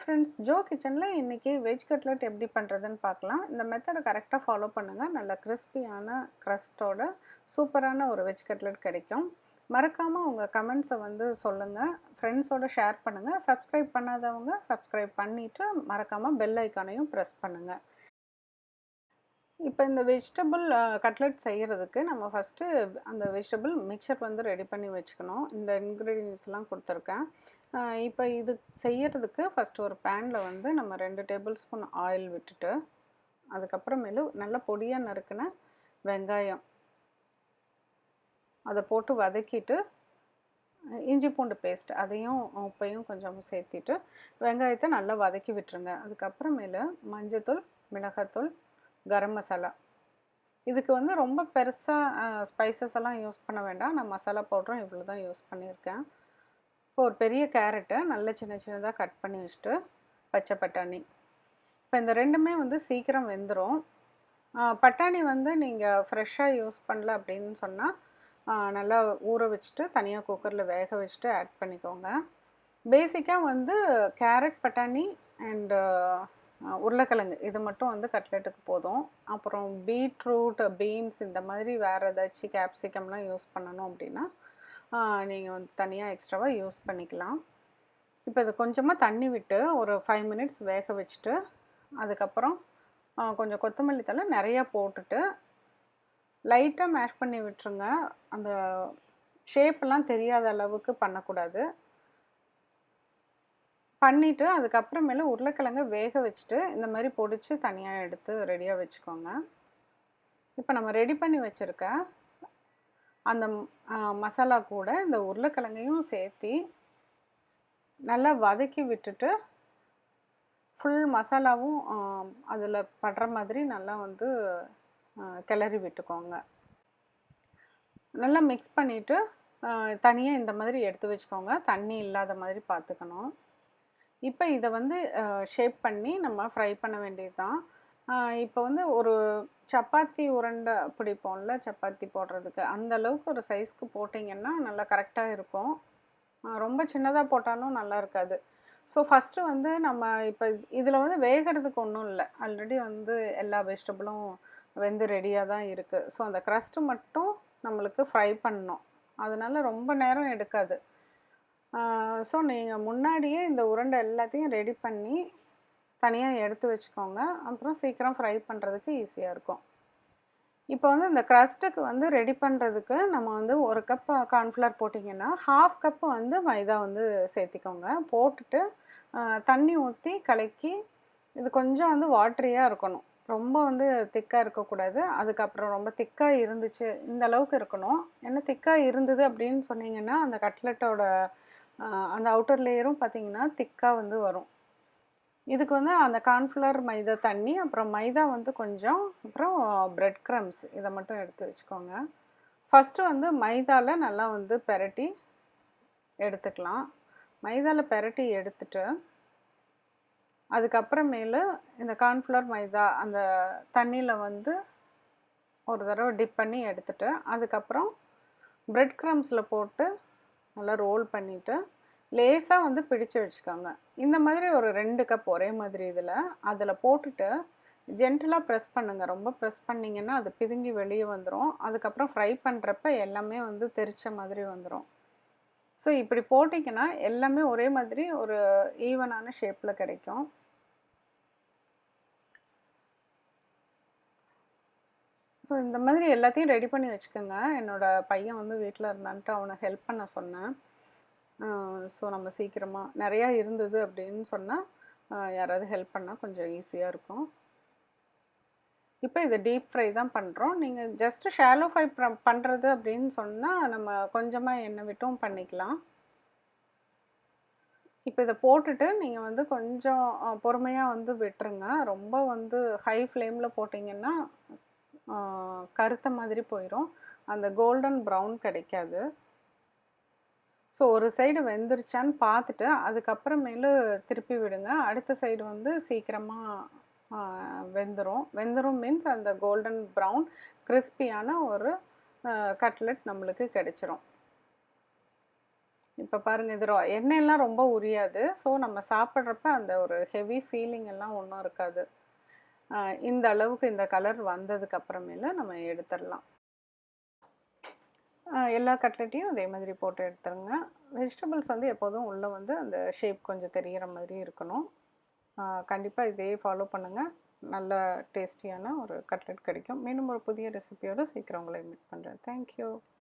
Friends, Joe கிச்சனில் இன்றைக்கி veg cutlet எப்படி பண்ணுறதுன்னு பார்க்கலாம். இந்த மெத்தடை கரெக்டாக ஃபாலோ பண்ணுங்கள். நல்ல கிறிஸ்பியான க்ரஸ்ட்டோட சூப்பரான ஒரு வெஜ் கட்லெட் கிடைக்கும். மறக்காமல் உங்கள் கமெண்ட்ஸை வந்து சொல்லுங்கள், ஃப்ரெண்ட்ஸோடு ஷேர் பண்ணுங்கள். சப்ஸ்கிரைப் பண்ணாதவங்க சப்ஸ்கிரைப் பண்ணிவிட்டு மறக்காமல் பெல் ஐக்கானையும் ப்ரெஸ் பண்ணுங்கள். இப்போ இந்த வெஜிடபிள் கட்லெட் செய்கிறதுக்கு நம்ம ஃபஸ்ட்டு அந்த வெஜிடபிள் மிக்சர் வந்து ரெடி பண்ணி வச்சுக்கணும். இந்த இன்க்ரீடியன்ஸ்லாம் கொடுத்துருக்கேன். இப்போ இது செய்கிறதுக்கு ஃபஸ்ட்டு ஒரு பேனில் வந்து நம்ம 2 டேபிள் ஸ்பூன் ஆயில் விட்டுட்டு, அதுக்கப்புறமேலு நல்லா பொடியாக நறுக்கின வெங்காயம் அதை போட்டு வதக்கிட்டு, இஞ்சி பூண்டு பேஸ்ட் அதையும் உப்பையும் கொஞ்சம் சேர்த்திட்டு வெங்காயத்தை நல்லா வதக்கி விட்டுருங்க. அதுக்கப்புறமேலு மஞ்சத்தூள், மிளகாத்தூள், கரம் மசாலா. இதுக்கு வந்து ரொம்ப பெருசாக ஸ்பைசஸ் எல்லாம் யூஸ் பண்ண வேண்டாம். நான் மசாலா பவுடரும் இவ்வளோ தான் யூஸ் பண்ணியிருக்கேன். இப்போ ஒரு பெரிய கேரட்டை நல்ல சின்ன சின்னதாக கட் பண்ணி வச்சுட்டு, பச்சை பட்டாணி. இப்போ இந்த ரெண்டுமே வந்து சீக்கிரம் வெந்துடும். பட்டாணி வந்து நீங்கள் ஃப்ரெஷ்ஷாக யூஸ் பண்ணல அப்படின்னு சொன்னால் நல்லா ஊற வச்சுட்டு தனியாக குக்கரில் வேக வச்சுட்டு ஆட் பண்ணிக்கோங்க. பேசிக்காக வந்து கேரட், பட்டாணி அண்டு உருளைக்கிழங்கு இது மட்டும் வந்து கட்லெட்டுக்கு போதும். அப்புறம் பீட்ரூட், பீன்ஸ் இந்த மாதிரி வேறு ஏதாச்சும் கேப்சிகம்லாம் யூஸ் பண்ணணும் அப்படின்னா நீங்கள் வந்து தனியாக எக்ஸ்ட்ராவாக யூஸ் பண்ணிக்கலாம். இப்போ இது கொஞ்சமாக தண்ணி விட்டு ஒரு 5 மினிட்ஸ் வேக வச்சுட்டு, அதுக்கப்புறம் கொஞ்சம் கொத்தமல்லி தழை நிறையா போட்டுட்டு லைட்டாக மேஷ் பண்ணி விட்டுருங்க. அந்த ஷேப்பெல்லாம் தெரியாத அளவுக்கு பண்ணக்கூடாது. பண்ணிவிட்டு அதுக்கப்புறமேல உருளைக்கிழங்க வேக வச்சுட்டு இந்த மாதிரி பொடிச்சு தனியாக எடுத்து ரெடியாக வச்சுக்கோங்க. இப்போ நம்ம ரெடி பண்ணி வச்சுருக்க அந்த மசாலா கூட இந்த உருளைக்கிழங்கையும் சேர்த்தி நல்லா வதக்கி விட்டுட்டு, ஃபுல் மசாலாவும் அதில் படுற மாதிரி நல்லா வந்து கிளறி விட்டுக்கோங்க. நல்லா மிக்ஸ் பண்ணிவிட்டு தனியாக இந்த மாதிரி எடுத்து வச்சுக்கோங்க. தண்ணி இல்லாத மாதிரி பார்த்துக்கணும். இப்போ இதை வந்து ஷேப் பண்ணி நம்ம ஃப்ரை பண்ண வேண்டியது தான். இப்போ வந்து ஒரு சப்பாத்தி உருண்டை பிடிப்போம்ல, சப்பாத்தி போடுறதுக்கு அந்த அளவுக்கு ஒரு சைஸ்க்கு போட்டிங்கன்னா நல்லா கரெக்டாக இருக்கும். ரொம்ப சின்னதாக போட்டாலும் நல்லா இருக்காது. ஸோ ஃபஸ்ட்டு வந்து நம்ம இப்போ இதில் வந்து வேகிறதுக்கு ஒன்றும் இல்லை. ஆல்ரெடி வந்து எல்லா வெஜிடபிளும் வெந்து ரெடியாக தான் இருக்குது. ஸோ அந்த க்ரஸ்ட்டு மட்டும் நம்மளுக்கு ஃப்ரை பண்ணணும். அதனால் ரொம்ப நேரம் எடுக்காது. ஸோ நீங்கள் முன்னாடியே இந்த உருண்டை எல்லாத்தையும் ரெடி பண்ணி தனியாக எடுத்து வச்சுக்கோங்க. அப்புறம் சீக்கிரம் ஃப்ரை பண்ணுறதுக்கு ஈஸியாக இருக்கும். இப்போ வந்து இந்த க்ரஸ்ட்டுக்கு வந்து ரெடி பண்ணுறதுக்கு நம்ம வந்து 1 கப் கார்ன்ஃப்ளவர் போட்டிங்கன்னா 1/2 கப்பு வந்து மைதா வந்து சேர்த்திக்கோங்க. போட்டுட்டு தண்ணி ஊற்றி கலக்கி, இது கொஞ்சம் வந்து வாட்டரியாக இருக்கணும். ரொம்ப வந்து திக்காக இருக்கக்கூடாது. அதுக்கப்புறம் ரொம்ப திக்காக இருந்துச்சு, இந்த அளவுக்கு இருக்கணும். ஏன்னா திக்காக இருந்தது அப்படின்னு சொன்னீங்கன்னா அந்த கட்லெட்டோட அந்த அவுட்டர் லேயரும் பார்த்திங்கன்னா திக்காக வந்து வரும். இதுக்கு வந்து அந்த கார்ன்ஃப்ளவர், மைதா தண்ணி, அப்புறம் மைதா வந்து கொஞ்சம், அப்புறம் பிரெட் க்ரம்ஸ் இதை மட்டும் எடுத்து வச்சுக்கோங்க. ஃபஸ்ட்டு வந்து மைதாவில் நல்லா வந்து பெரட்டி எடுத்துக்கலாம். மைதாவில் பெரட்டி எடுத்துட்டு அதுக்கப்புறமேலு இந்த கார்ன்ஃப்ளவர், மைதா அந்த தண்ணியில் வந்து ஒரு தடவை டிப் பண்ணி எடுத்துட்டு, அதுக்கப்புறம் பிரெட் க்ரம்ஸில் போட்டு நல்லா ரோல் பண்ணிவிட்டு லேசாக வந்து பிடிச்சு வச்சுக்கோங்க. இந்த மாதிரி ஒரு 2 கப் ஒரே மாதிரி அதில் போட்டுட்டு ஜென்டிலாக ப்ரெஸ் பண்ணுங்கள். ரொம்ப ப்ரெஸ் பண்ணிங்கன்னா அது பிதுங்கி வெளியே வந்துடும். அதுக்கப்புறம் ஃப்ரை பண்ணுறப்ப எல்லாமே வந்து தெரிச்ச மாதிரி வந்துடும். ஸோ இப்படி போட்டிங்கன்னா எல்லாமே ஒரே மாதிரி ஒரு ஈவனான ஷேப்பில் கிடைக்கும். ஸோ இந்த மாதிரி எல்லாத்தையும் ரெடி பண்ணி வச்சுக்கோங்க. என்னோடய பையன் வந்து வீட்டில் இருந்தான்ட்டு அவனை ஹெல்ப் பண்ண சொன்னேன். ஸோ நம்ம சீக்கிரமாக நிறையா இருந்தது அப்படின்னு சொன்னால் யாராவது ஹெல்ப் பண்ணால் கொஞ்சம் ஈஸியாக இருக்கும். இப்போ இதை டீப் ஃப்ரை தான் பண்ணுறோம். நீங்கள் ஜஸ்ட்டு ஷாலோ ஃப்ரை பண்ணுறது அப்படின்னு சொன்னால் நம்ம கொஞ்சமாக எண்ணெய் விட்டும் பண்ணிக்கலாம். இப்போ இதை போட்டுட்டு நீங்கள் வந்து கொஞ்சம் பொறுமையாக வந்து விட்டுருங்க. ரொம்ப வந்து ஹை ஃப்ளேமில் போட்டிங்கன்னா கருத்த மாதிரி போயிடும். அந்த கோல்டன் ப்ரௌன் கிடைக்காது. ஸோ ஒரு சைடு வெந்துருச்சான்னு பார்த்துட்டு அதுக்கப்புறமேலு திருப்பி விடுங்க. அடுத்த சைடு வந்து சீக்கிரமாக வெந்துடும் மீன்ஸ் அந்த கோல்டன் ப்ரௌன் கிறிஸ்பியான ஒரு கட்லெட் நம்மளுக்கு கிடைச்சிரும். இப்போ பாருங்க இது எண்ணெயெல்லாம் ரொம்ப உரியாது. ஸோ நம்ம சாப்பிட்றப்ப அந்த ஒரு ஹெவி ஃபீலிங் எல்லாம் ஒண்ணும் இருக்காது. இந்த அளவுக்கு இந்த கலர் வந்ததுக்கு அப்புறமேல நம்ம எடுத்துடலாம். எல்லா கட்லெட்டையும் அதே மாதிரி போட்டு எடுத்துருங்க. வெஜிடபிள்ஸ் வந்து எப்போதும் உள்ள வந்து அந்த ஷேப் கொஞ்சம் தெரியிற மாதிரி இருக்கணும். கண்டிப்பா இதே ஃபாலோ பண்ணுங்க. நல்ல டேஸ்டியான ஒரு கட்லெட் கிடைக்கும். மீண்டும் ஒரு புதிய ரெசிபியோட சீக்கிரம் உங்களை மீட் பண்றேன். Thank you.